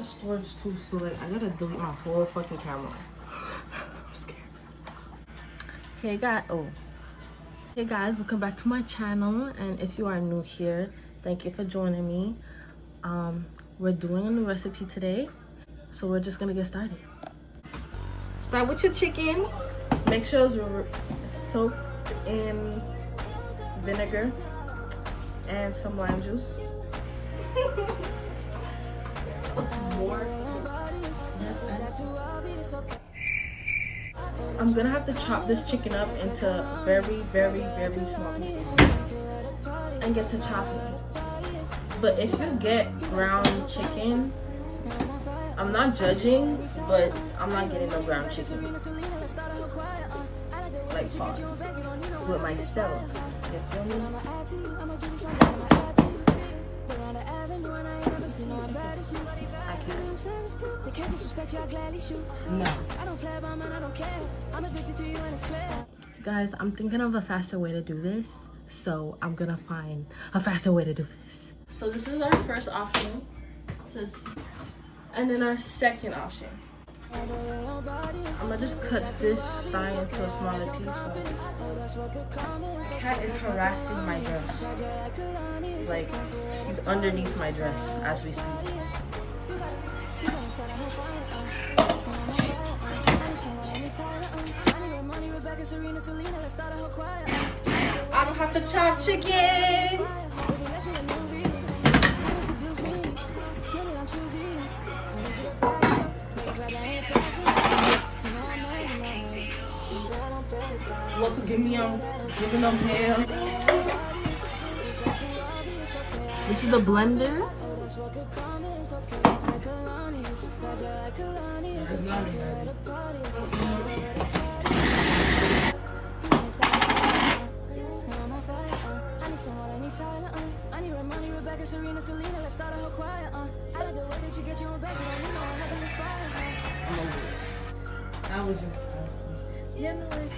storage too, so like I gotta delete my whole fucking camera. I'm scared. Hey guys, welcome back to my channel, and if you are new here, thank you for joining me. We're doing a new recipe today, so we're just gonna get started. Start with your chicken. Make sure it's soaked in vinegar and some lime juice. I'm gonna have to chop this chicken up into very small pieces and get to chopping. But if you get ground chicken, I'm not judging, but I'm not getting no ground chicken. Like pause. With myself. You feel me? I can't. No. Guys, I'm thinking of a faster way to do this, so I'm gonna find a faster way to do this. So this is our first option. And then our second option. I'm gonna just cut this thigh into a smaller piece. Cat is harassing my dress. Like, he's underneath my dress as we speak. I don't have to chop chicken. Lord forgive me, I'm giving them hell. This is the blender. I was just yeah, no way.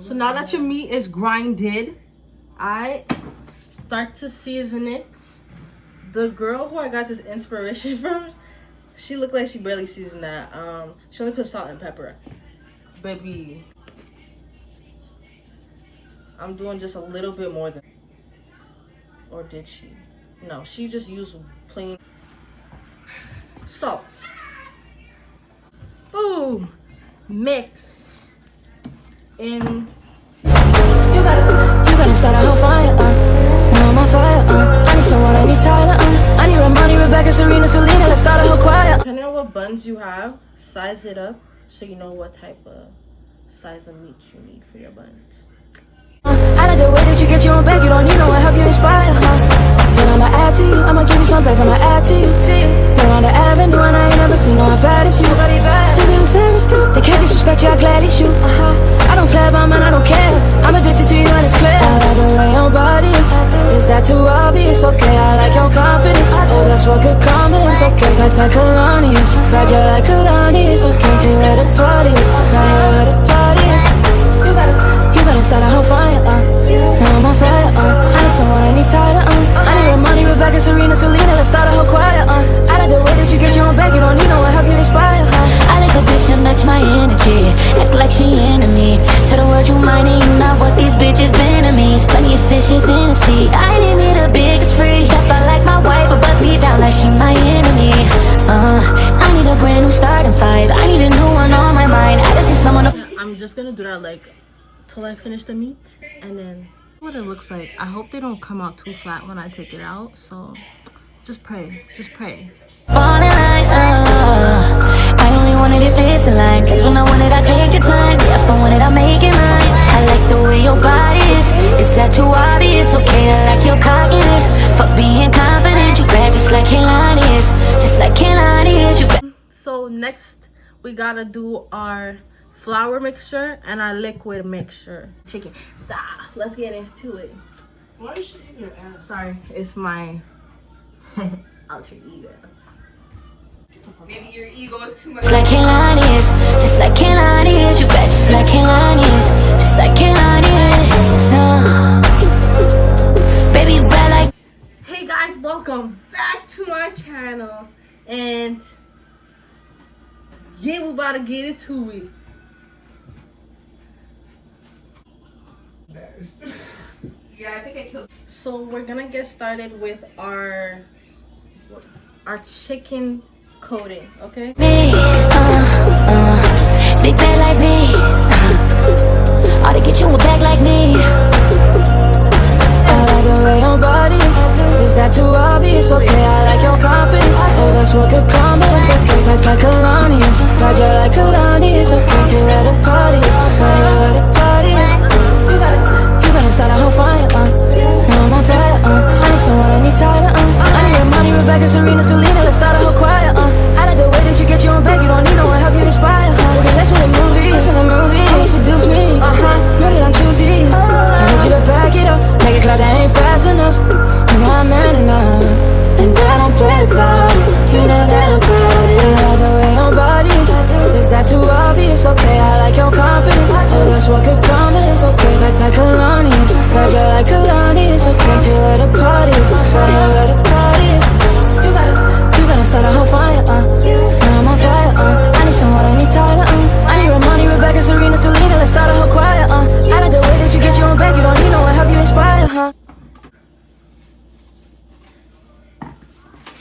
So now that your meat is grinded, I start to season it. The girl who I got this inspiration from, she looked like she barely seasoned that. She only put salt and pepper. Baby, I'm doing just a little bit more than. Or did she? No, she just used plain salt. Boom! Mix in. You better start a whole fire, now I'm on fire, I need someone, I need Tyler, I need Ramoni, Rebecca, Serena, Selena, let's start a whole choir. Depending on what buns you have, size it up so you know what type of size of meat you need for your buns. I like the way that you get your own bag, you don't need no one help you inspire, But I'ma add to you, I'ma give you some bags, I'ma add to you, You're on the avenue and I ain't never seen no one bad as you. Baby, I'm serious too, they can't disrespect you, I gladly shoot, I don't play about mine, I don't care, I'm addicted to you and it's clear. I like the way your body is that too obvious? Okay, I like your confidence, oh that's what good comments, okay. Like Kalani's, ride you like Kalani's, okay. Here where the party is, right here where the party is. You better start a whole fire, now I'm on fire, I need someone, I need Tyler, I need Ramoni, Rebecca, Serena, Selena, let's start a whole choir, I like the way that you get your own back, you don't need no one help you inspire, I like a bitch that match my energy, act like she into me, tell the world you mine and you not what these bitches been to me, it's plenty of fishes in the sea, I need me the biggest free, step out like my wife, but bust me down like she my enemy, I need a brand new starting fight, I need a new one on my mind, I just need someone to. I'm just gonna do that like till I finish the meat, and then what it looks like. I hope they don't come out too flat when I take it out, so just pray, Fall in line, I only want it if it's in line, cause when I want it I take the time, yeah, if I want it I make it mine. I like the way your body is that too obvious? Okay, I like your cockiness, for being confident, you bad just like Kehlani is, So next we gotta do our flour mixture and our liquid mixture chicken. So let's get into it. Why is she in your ass? Sorry, it's my alter ego. Get the fuck Maybe your ego is too much. Just like Kehlani is, just like Kehlani is, you bet. Just like Kehlani is, just like Kehlani is. Baby, you bet like. Hey guys, welcome back to my channel, and yeah, we're about to get into it. Yeah, I think I killed. So we're gonna get started with our chicken coating, okay? Me, big bag like me, ought to get you a bag like me. I like the way your body is that too obvious? Okay, I like your confidence. Oh, that's what could come. It's okay, like Kehlani is. Got you like Kehlani is. Okay, here at the parties, right here at the parties. You better start a whole fire, now I'm on fire, I need someone, I need Tyler, I need Romani, Rebecca, Serena, Selena, let's start a whole choir, I like the way that you get your own bag, you don't need no one help you inspire, let's make a movie, come seduce me, know that I'm choosy, I need you to back it up, make it clear that ain't fast enough, you know I'm man enough, and that I'm play about it, you know that I'm proud of it, I like the way your body is that too obvious? Okay, I like your confidence, oh that's what could come, it's okay, like Kehlani is, got you like Kehlani is, okay, here at the parties, right here at the parties, you better start a whole fire, now I'm on fire, I need someone, I need Tyler, I need Romani, Rebecca, Serena, Selena, let's start a whole choir, I like the way that you get your own bag, you don't need no one help you inspire,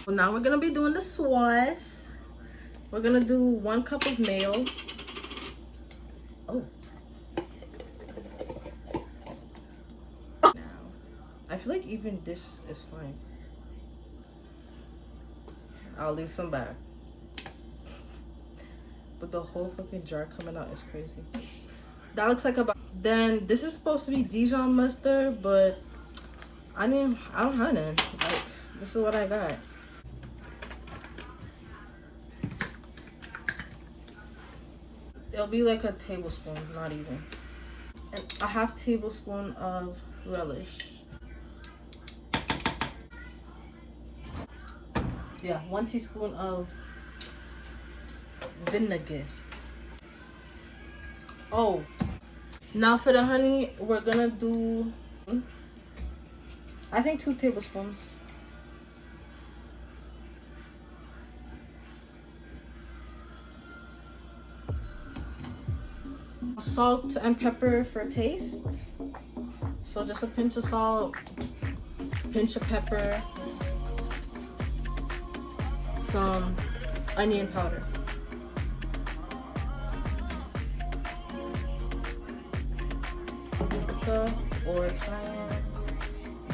Well, now we're gonna be doing the sauce. We're gonna do 1 cup of mayo. Oh. Now, I feel like even this is fine. I'll leave some back. But the whole fucking jar coming out is crazy. That looks like about. Then this is supposed to be Dijon mustard, but I don't have none. Like, this is what I got. It'll be like a tablespoon, not even. And a half tablespoon of relish. Yeah, 1 teaspoon of vinegar. Oh, now for the honey, we're gonna do, I think 2 tablespoons. Salt and pepper for taste. So just a pinch of salt, pinch of pepper, some onion powder. Paprika or cayenne.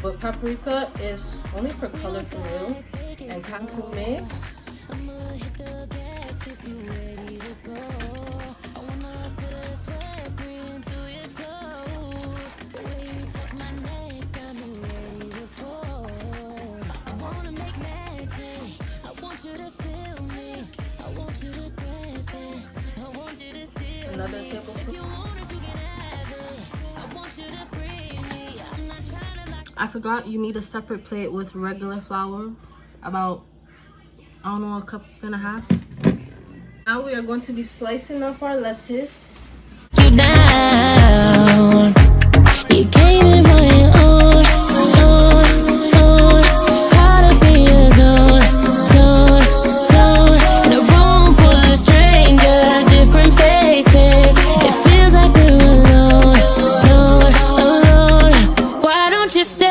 But paprika is only for color for real. And can't mix. Another tablespoon. I forgot you need a separate plate with regular flour, about, I don't know, 1.5 cups. Now we are going to be slicing up our lettuce. You down, you came in my own, caught up in your zone, in a room full of strangers, different faces, it feels like we're alone, why don't you stay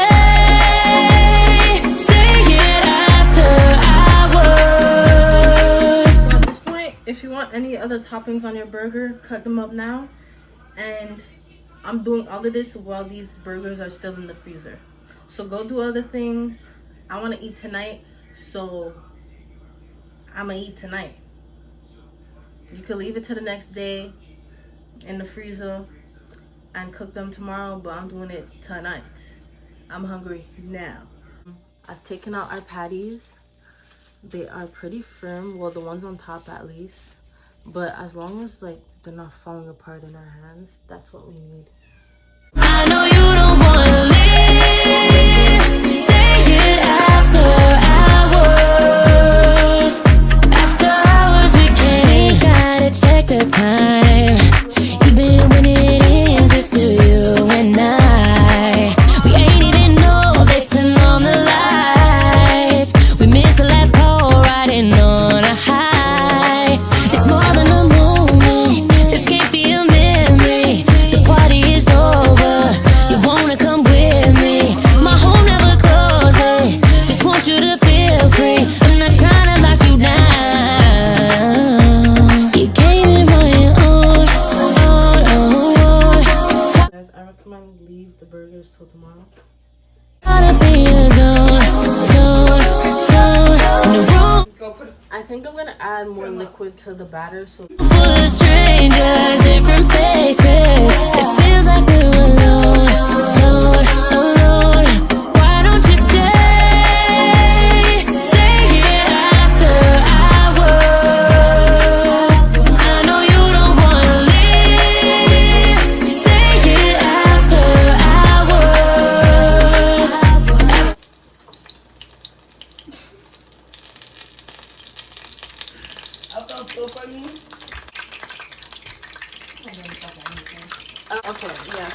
here after hours? So at this point, if you want any other toppings on your burger, cut them up now. And I'm doing all of this while these burgers are still in the freezer. So go do other things. I want to eat tonight, so I'm going to eat tonight. You could leave it to the next day in the freezer and cook them tomorrow, but I'm doing it tonight. I'm hungry now. I've taken out our patties. They are pretty firm, well, the ones on top at least. But as long as like they're not falling apart in our hands, that's what we need. I know you don't wanna leave. Stay here after hours. After add more liquid to the batter. So Full of strangers, different faces. It feels like we're alone, alone, alone. Why don't you stay? Stay here after hours. I know you don't wanna leave. Stay here after hours. okay, yeah.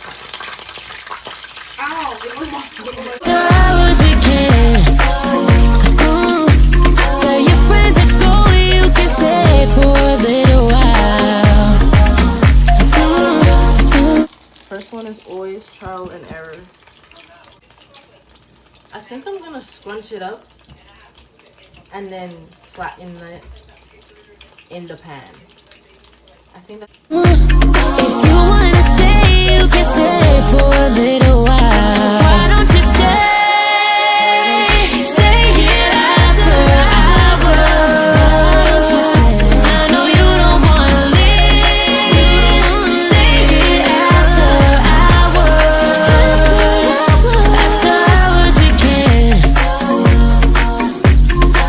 After hours we can. Tell your friends to go, you can stay for a little while. First one is always trial and error. I think I'm gonna scrunch it up and then flatten it in the pan. I think that. If you wanna stay, you can stay for a little while. Why don't you stay? Stay here after hours. I know you don't wanna leave. Stay here after hours. After hours we can.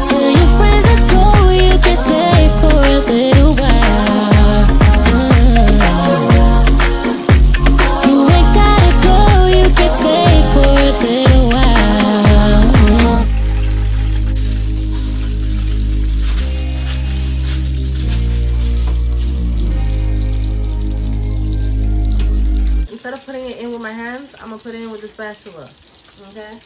Tell your friends to go, you can stay for a little while. You ain't gotta go, you can stay for a little while. Instead of putting it in with my hands, I'm gonna put it in with the spatula. Okay?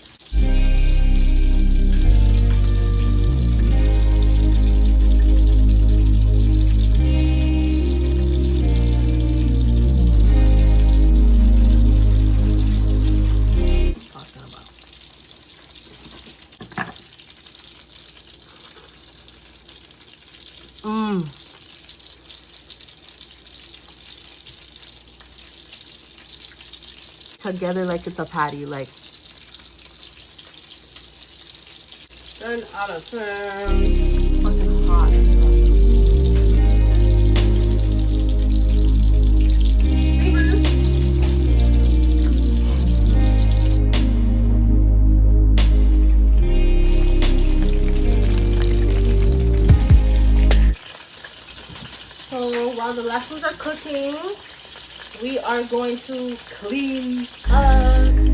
Talking about. Together like it's a patty, like 10 out of 10. Fucking hot as well. Neighbors. So while the last ones are cooking, we are going to clean up.